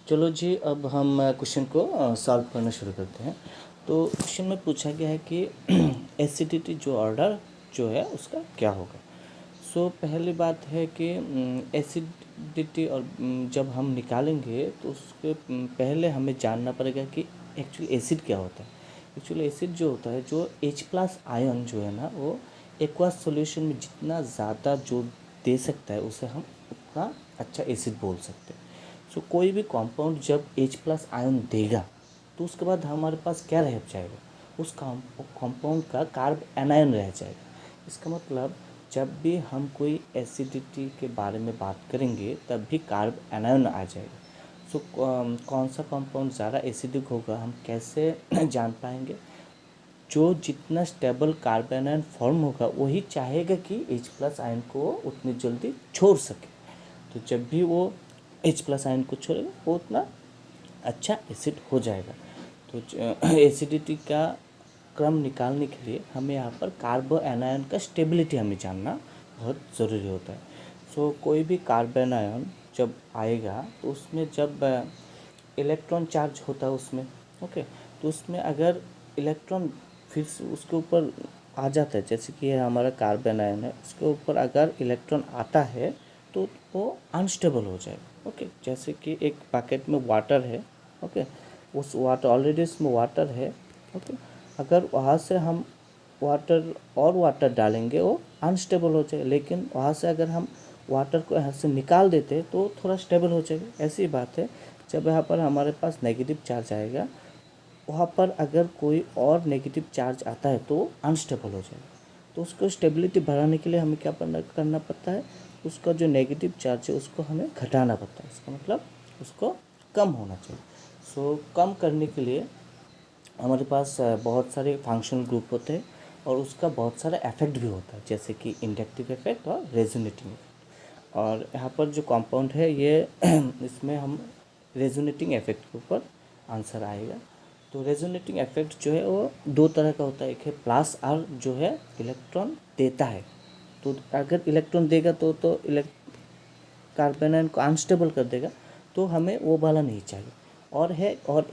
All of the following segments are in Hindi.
चलो जी, अब हम क्वेश्चन को सॉल्व करना शुरू करते हैं। तो क्वेश्चन में पूछा गया है कि एसिडिटी जो ऑर्डर जो है उसका क्या होगा। सो पहली बात है कि एसिडिटी और जब हम निकालेंगे तो उसके पहले हमें जानना पड़ेगा कि एक्चुअली एसिड क्या होता है। एक्चुअली एसिड जो होता है, जो H+ आयन जो है ना, वो एक्वस सॉल्यूशन में जितना ज़्यादा जो दे सकता है उसे हम उतना अच्छा एसिड बोल सकते हैं। सो कोई भी कंपाउंड जब H+ आयन देगा तो उसके बाद हमारे पास क्या रह जाएगा, उस कंपाउंड का कार्ब एनायन रह जाएगा। इसका मतलब जब भी हम कोई एसिडिटी के बारे में बात करेंगे तब भी कार्ब एनायन आ जाएगा। सो कौन सा कंपाउंड ज़्यादा एसिडिक होगा हम कैसे जान पाएंगे। जो जितना स्टेबल कार्ब एनायन फॉर्म होगा वही चाहेगा कि H+ आयन को उतनी जल्दी छोड़ सके। तो जब भी वो H+ आयन को छोड़ेगा वो उतना अच्छा एसिड हो जाएगा। तो एसिडिटी का क्रम निकालने के लिए हमें यहाँ पर कार्बो एनायन का स्टेबिलिटी हमें जानना बहुत ज़रूरी होता है। सो कोई भी कार्बन आयन जब आएगा तो उसमें जब इलेक्ट्रॉन चार्ज होता है उसमें, ओके, तो उसमें अगर इलेक्ट्रॉन फिर से उसके ऊपर आ जाता है, जैसे कि ये हमारा कार्बन आयन है, उसके ऊपर अगर इलेक्ट्रॉन आता है तो वो अनस्टेबल हो जाएगा। ओके, जैसे कि एक पैकेट में वाटर है, ओके, उस वाटर ऑलरेडी इसमें वाटर है, ओके, अगर वहाँ से हम वाटर और वाटर डालेंगे वो अनस्टेबल हो जाएगा, लेकिन वहाँ से अगर हम वाटर को यहाँ से निकाल देते तो थोड़ा स्टेबल हो जाएगा। ऐसी बात है, जब यहाँ पर हमारे पास नेगेटिव चार्ज आएगा वहाँ पर अगर कोई और नेगेटिव चार्ज आता है तो अनस्टेबल हो जाएगा। तो उसको स्टेबिलिटी बढ़ाने के लिए हमें क्या करना पड़ता है, उसका जो नेगेटिव चार्ज है उसको हमें घटाना पड़ता है। इसका मतलब उसको कम होना चाहिए। सो कम करने के लिए हमारे पास बहुत सारे फंक्शनल ग्रुप होते हैं और उसका बहुत सारा इफेक्ट भी होता है, जैसे कि इंडक्टिव इफेक्ट और रेजोनेटिंग इफेक्ट। और यहाँ पर जो कंपाउंड है ये इसमें हम रेजोनेटिंग इफेक्ट के ऊपर आंसर आएगा। तो रेजोनेटिंग इफेक्ट जो है वो दो तरह का होता है। एक है प्लस आर जो है इलेक्ट्रॉन देता है, तो अगर इलेक्ट्रॉन देगा तो कार्बन आयन को अनस्टेबल कर देगा, तो हमें वो वाला नहीं चाहिए। और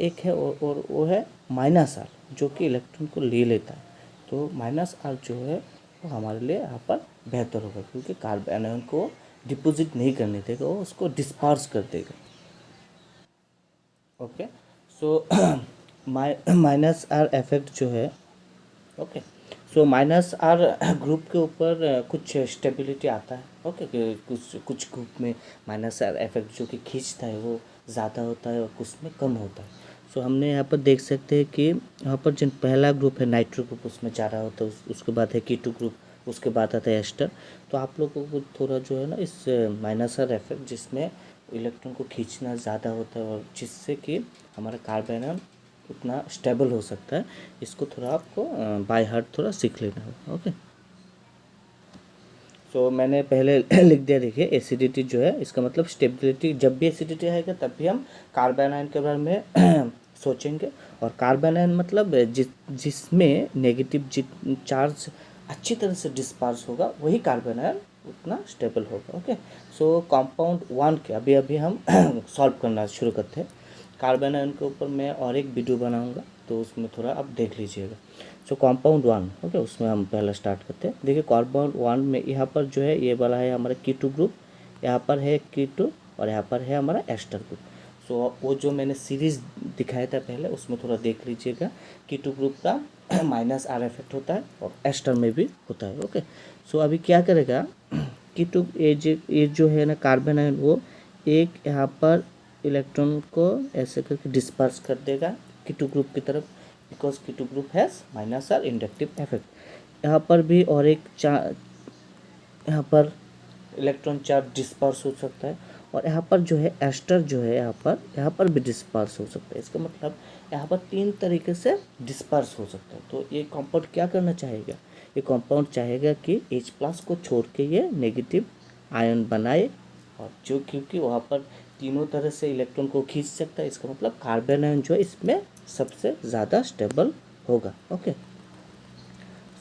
एक है और वो है माइनस आर जो कि इलेक्ट्रॉन को ले लेता है। तो माइनस आर जो है वो हमारे लिए यहाँ पर बेहतर होगा, क्योंकि कार्बन आयन को डिपॉजिट नहीं करने देगा, वो उसको डिस्पर्स कर देगा। Okay, so minus R effect जो है, okay, so minus R group के ऊपर कुछ स्टेबिलिटी आता है। ओके, कुछ ग्रुप में माइनस आर इफेक्ट जो कि खींचता है वो ज़्यादा होता है और कुछ में कम होता है। सो हमने यहाँ पर देख सकते हैं कि यहाँ पर जो पहला ग्रुप है नाइट्रो ग्रुप उसमें ज़्यादा होता है, उसके बाद है कीटो ग्रुप, उसके बाद आता है एस्टर। तो आप लोगों को थोड़ा जो है ना इस माइनस आर इफेक्ट जिसमें इलेक्ट्रॉन को खींचना ज़्यादा होता है और जिससे कि हमारा कार्बन आयन उतना स्टेबल हो सकता है, इसको थोड़ा आपको बाय हार्ट थोड़ा सीख लेना होगा। ओके, सो मैंने पहले लिख दिया, देखिए एसिडिटी जो है इसका मतलब स्टेबिलिटी। जब भी एसिडिटी आएगा तब भी हम कार्बन आयन के बारे में सोचेंगे। और कार्बन आयन मतलब जिसमें नेगेटिव चार्ज अच्छी तरह से डिस्पर्स होगा वही कार्बन आयन उतना स्टेबल होगा। ओके, सो कंपाउंड 1 के अभी अभी हम सॉल्व करना शुरू करते हैं। कार्बन आयन के ऊपर मैं और एक वीडियो बनाऊंगा, तो उसमें थोड़ा आप देख लीजिएगा। सो कंपाउंड 1, ओके, उसमें हम पहला स्टार्ट करते हैं। देखिए कंपाउंड 1 में यहाँ पर जो है ये वाला है हमारा कीटो ग्रुप, यहाँ पर है कीटो और यहाँ पर है हमारा एस्टर ग्रुप। सो वो जो मैंने सीरीज़ दिखाया था पहले उसमें थोड़ा देख लीजिएगा। कीटो ग्रुप का माइनस आर इफेक्ट होता है और एस्टर में भी होता है। ओके, सो अभी क्या करेगा, कीटो ये जो है ना कार्बन आयन, वो एक यहाँ पर इलेक्ट्रॉन को ऐसे करके डिस्पर्स कर देगा कीटो ग्रुप की तरफ, because keto group has minus R inductive effect. यहाँ पर भी और एक यहाँ पर इलेक्ट्रॉन चार्ज डिस्पर्स हो सकता है और यहाँ पर जो है एस्टर जो है यहाँ पर भी डिस्पर्स हो सकता है। इसका मतलब यहाँ पर 3 तरीके से डिस्पर्स हो सकता है। तो ये कंपाउंड क्या करना चाहेगा, ये कंपाउंड चाहेगा कि H+ को छोड़ के ये नेगेटिव आयन बनाए, और जो क्योंकि वहाँ पर तीनों तरह से इलेक्ट्रॉन को खींच सकता है, इसका मतलब कार्बन आयन जो है इसमें सबसे ज़्यादा स्टेबल होगा। ओके,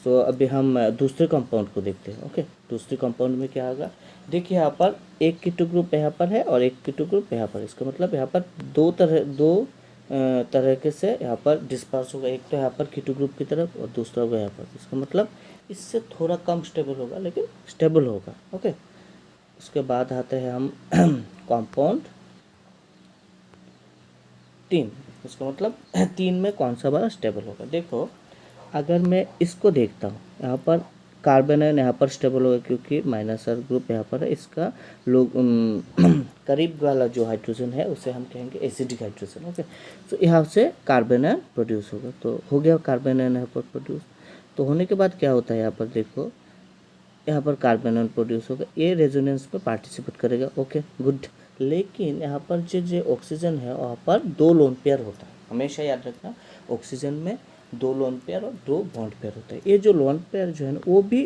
सो अभी हम दूसरे कंपाउंड को देखते हैं। ओके, दूसरे कंपाउंड में क्या होगा, देखिए यहाँ पर एक कीटो ग्रुप यहाँ पर है और एक कीटो ग्रुप यहाँ पर। इसका मतलब यहाँ पर दो तरीके से यहाँ पर डिस्पर्स होगा। एक तो यहाँ पर कीटो ग्रुप की तरफ और दूसरा होगा यहाँ पर। इसका मतलब इससे थोड़ा कम स्टेबल होगा लेकिन स्टेबल होगा। ओके, उसके बाद आते हैं हम कंपाउंड 3। इसका मतलब 3 में कौन सा वाला स्टेबल होगा। देखो अगर मैं इसको देखता हूँ, यहाँ पर कार्बन आयन यहाँ पर स्टेबल होगा क्योंकि माइनस आर ग्रुप यहाँ पर है। इसका लोग करीब वाला जो हाइड्रोजन है उसे हम कहेंगे एसिडिक हाइड्रोजन। ओके, तो यहाँ से कार्बन आयन प्रोड्यूस होगा। तो हो गया कार्बन आयन यहाँ पर प्रोड्यूस। तो होने के बाद क्या होता है, यहाँ पर देखो यहाँ पर कार्बन आयन प्रोड्यूस होगा, ये रेजोनेंस में पार्टिसिपेट करेगा। Okay good. लेकिन यहाँ पर जो ऑक्सीजन है वहाँ पर 2 लोन पेयर होता है। हमेशा याद रखना, ऑक्सीजन में 2 लोन पेयर और 2 बॉन्ड पेयर होता है। ये जो लोन पेयर जो है ना वो भी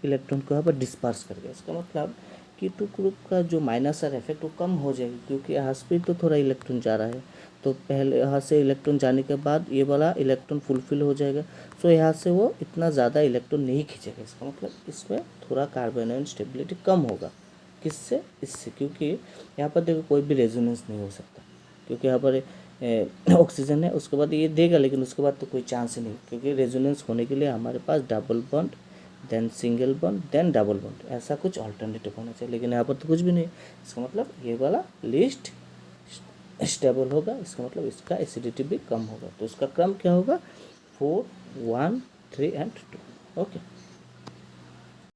इलेक्ट्रॉन को यहाँ पर डिस्पर्स कर गया। इसका मतलब कीटो ग्रुप का जो माइनस आर इफेक्ट वो कम हो जाएगी क्योंकि यहाँ से तो थोड़ा इलेक्ट्रॉन जा रहा है। तो पहले यहाँ से इलेक्ट्रॉन जाने के बाद ये वाला इलेक्ट्रॉन फुलफिल हो जाएगा। सो यहाँ से वो इतना ज़्यादा इलेक्ट्रॉन नहीं खींचेगा। इसका मतलब इसमें थोड़ा कार्बन आयन स्टेबिलिटी कम होगा। किससे, इससे, क्योंकि यहाँ पर देखो कोई भी रेजोनेंस नहीं हो सकता क्योंकि यहाँ पर ऑक्सीजन है। उसके बाद ये देगा लेकिन उसके बाद तो कोई चांस ही नहीं, क्योंकि रेजोनेंस होने के लिए हमारे पास double bond then single bond then double bond, ऐसा कुछ अल्टरनेटिव होना चाहिए। लेकिन यहाँ पर तो कुछ भी नहीं। इसका मतलब ये वाला लिस्ट स्टेबल होगा। इसका मतलब इसका एसिडिटी भी कम होगा। तो इसका क्रम क्या होगा, 4 1 3 एंड 2। ओके।